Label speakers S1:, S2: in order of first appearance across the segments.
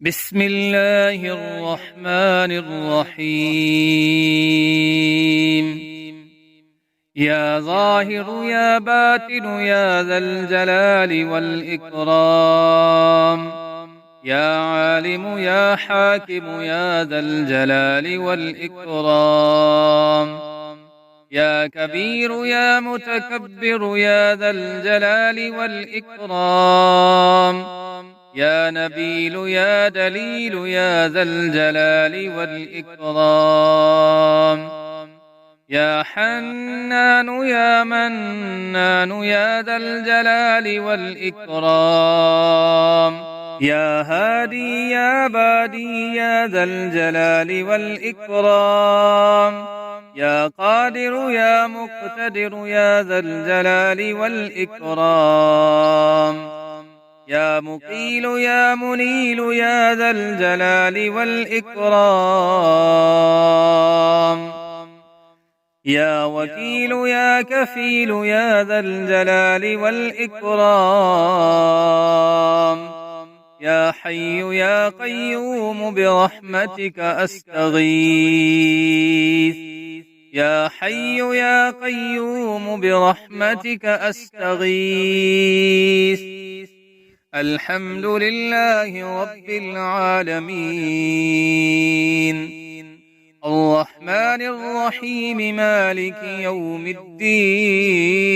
S1: بسم الله الرحمن الرحيم. يا ظاهر يا باطن يا ذا الجلال والإكرام، يا عالم يا حاكم يا ذا الجلال والإكرام، يا كبير يا متكبر يا ذا الجلال والإكرام، يا نبيل يا دليل يا ذا الجلال والإكرام، يا حنان يا منان يا ذا الجلال والإكرام، يا هادي يا بادي يا ذا الجلال والإكرام، يا قادر يا مقتدر يا ذا الجلال والإكرام، يا مقيل يا منيل يا ذا الجلال والإكرام، يا وكيل يا كفيل يا ذا الجلال والإكرام، يا حي يا قيوم برحمتك أستغيث، يا حي يا قيوم برحمتك أستغيث. الحمد لله رب العالمين، الرحمن الرحيم مالك يوم الدين،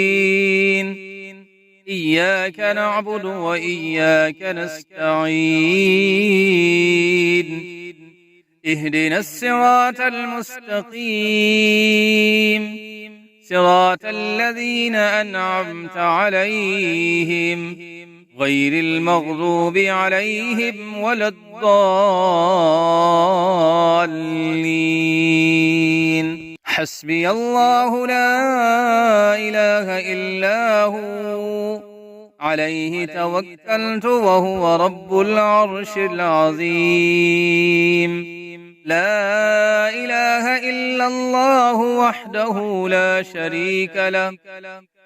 S1: إياك نعبد وإياك نستعين، اهدنا الصراط المستقيم، صراط الذين أنعمت عليهم غير المغضوب عليهم ولا الضالين. حسبي الله لا إله إلا هو، عليه توكلت وهو رب العرش العظيم. لا إله إلا الله وحده لا شريك له،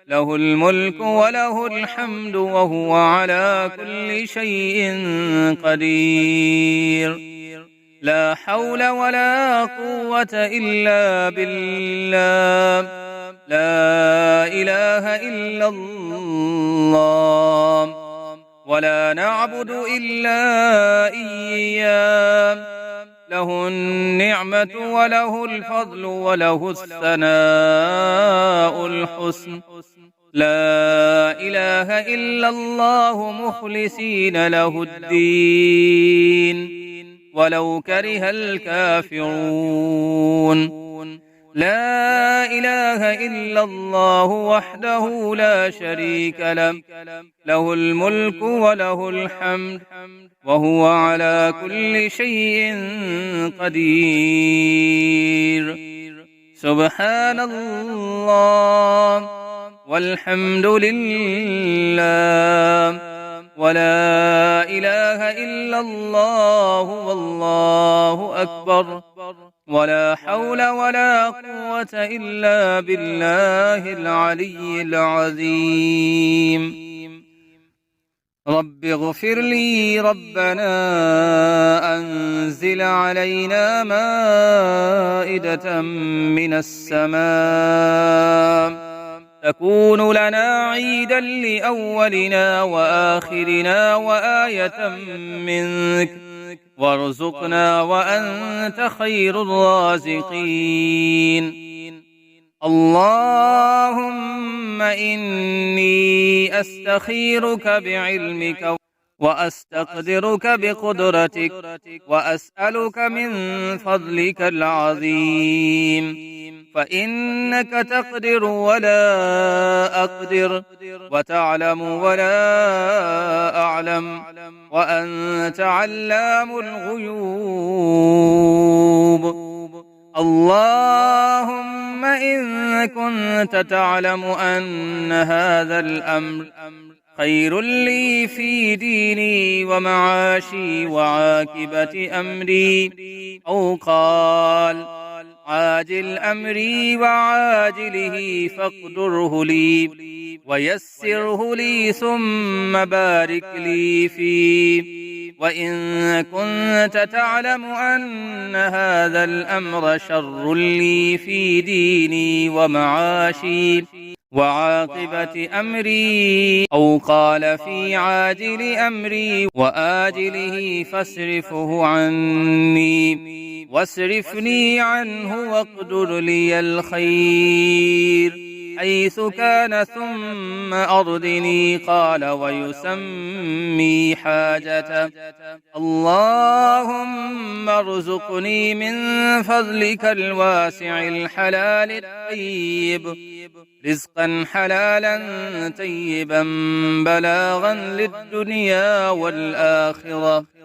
S1: له الملك وله الحمد وهو على كل شيء قدير. لا حول ولا قوة إلا بالله، لا إله إلا الله، ولا نعبد إلا إياه، له النعمة وله الفضل وله الثناء الحسن. لا إله إلا الله مخلصين له الدين ولو كره الكافرون. لا إله إلا الله وحده لا شريك له، له الملك وله الحمد وهو على كل شيء قدير. سبحان الله والحمد لله ولا إله إلا الله والله أكبر، ولا حول ولا قوة إلا بالله العلي العظيم. رب اغفر لي ربنا أنزل علينا مائدة من السماء تكون لنا عيدا لأولنا وآخرنا وآية منك، وارزقنا وأنت خير الرازقين. اللهم إني أستخيرك بعلمك وأستقدرك بقدرتك وأسألك من فضلك العظيم، فإنك تقدر ولا أقدر، وتعلم ولا أعلم، وأنت علام الغيوب. اللهم إن كنت تعلم أن هذا الأمر خير لي في ديني ومعاشي وعاقبة أمري، أو قال عاجل أمري وعاجله، فاقدره لي ويسره لي ثم بارك لي فيه، وإن كنت تعلم أن هذا الأمر شر لي في ديني ومعاشي وعاقبة أمري، أو قال في عاجل أمري وآجله، فاصرفه عني واصرفني عنه واقدر لي الخير حيث كان ثم أردني. قال ويسمي حاجته: اللهم ارزقني من فضلك الواسع الحلال الطيب رزقا حلالا طيبا بلاغا للدنيا والآخرة.